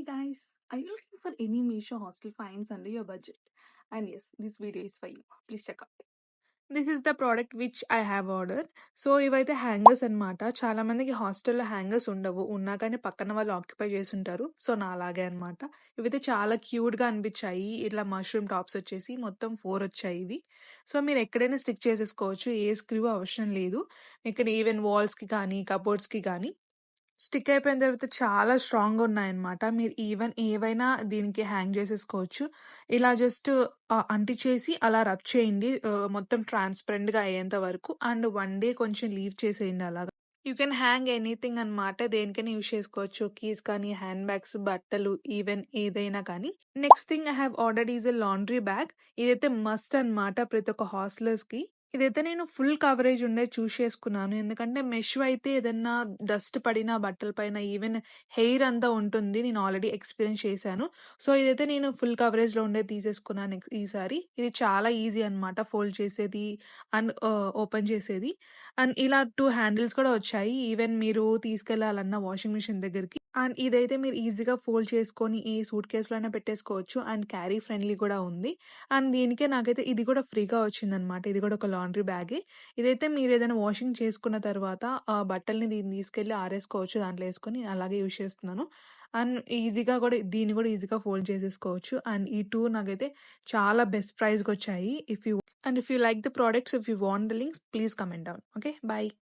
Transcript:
Hey guys, are you looking for any Meesho hostel finds under your budget? And yes, this video is for you. Please check out. This is the product which I have order. So ఇవైతే hangers అనమాట. చాలా మందికి హాస్టల్లో hangers ఉండవు. ఉన్నా కానీ పక్కన వాళ్ళు ఆక్యుపై చేసుంటారు. సో నా అలాగే అనమాట. ఇవైతే చాలా క్యూట్‌గా అనిపించాయి. ఇట్లా మష్రూమ్ టాప్స్ వచ్చేసి మొత్తం 4 వచ్చాయి ఇవి. సో మీరు ఎక్కడైనా స్టిక్ చేసేసుకోవచ్చు. ఏ స్క్రూ అవసరం లేదు. ఇక్కడ ఈవెన్ వాల్స్‌కి కానీ, కబోర్డ్స్‌కి కానీ స్టిక్ అయిపోయిన తర్వాత చాలా స్ట్రాంగ్‌గా ఉన్నాయన్నమాట. మీరు ఈవెన్ ఏవైనా దీనికి హ్యాంగ్ చేసేసుకోవచ్చు. ఇలా జస్ట్ అంటించేసి అలా రబ్ చేయండి. మొత్తం ట్రాన్స్‌పరెంట్‌గా అయ్యేంత వరకు. అండ్ 1 డే కొంచెం లీవ్ చేసేయండి అలాగా. యూ కెన్ హ్యాంగ్ ఎనీథింగ్ అనమాట. దేనికైనా యూజ్ చేసుకోవచ్చు. కీస్ కానీ, హ్యాండ్ బ్యాగ్స్, బట్టలు ఈవెన్ ఏదైనా కానీ. Next thing I have ordered is a laundry bag. ఇదైతే మస్ట్ అనమాట ప్రతి ఒక్క హాస్టలర్స్‌కి. ఇదైతే నేను ఫుల్ కవరేజ్ ఉండేది చూస్ చేసుకున్నాను. ఎందుకంటే మెష్ అయితే ఏదన్నా డస్ట్ పడినా బట్టల పైన ఈవెన్ హెయిర్ అంతా ఉంటుంది. నేను ఆల్రెడీ ఎక్స్‌పీరియన్స్ చేశాను. సో ఇదైతే నేను ఫుల్ కవరేజ్‌లో ఉండేది తీసేసుకున్నాను ఈసారి. ఇది చాలా ఈజీ అనమాట ఫోల్డ్ చేసేది అండ్ ఓపెన్ చేసేది. అండ్ ఇలా 2 హ్యాండిల్స్ కూడా వచ్చాయి. ఈవెన్ మీరు తీసుకెళ్ళాలన్నా వాషింగ్ మిషన్ దగ్గరికి. అండ్ ఇదైతే మీరు ఈజీగా ఫోల్డ్ చేసుకొని ఏ సూట్ కేస్‌లో అయినా పెట్టేసుకోవచ్చు. అండ్ క్యారీ ఫ్రెండ్లీ కూడా ఉంది. అండ్ దీనికే నాకైతే ఇది కూడా ఫ్రీగా వచ్చిందనమాట. ఇది కూడా ఒక లాండ్రీ బ్యాగే. ఇదైతే మీరేదైనా వాషింగ్ చేసుకున్న తర్వాత బట్టల్ని దీన్ని తీసుకెళ్ళి ఆరేసుకోవచ్చు. దాంట్లో ఏసుకొని అలాగే యూజ్ చేస్తున్నాను. అండ్ ఈజీగా కూడా దీన్ని కూడా ఈజీగా ఫోల్డ్ చేసేసుకోవచ్చు. అండ్ ఈ 2 నాకైతే చాలా బెస్ట్ ప్రైస్‌కొచ్చాయి. If you like the products, if you want the links please comment down. Okay. By.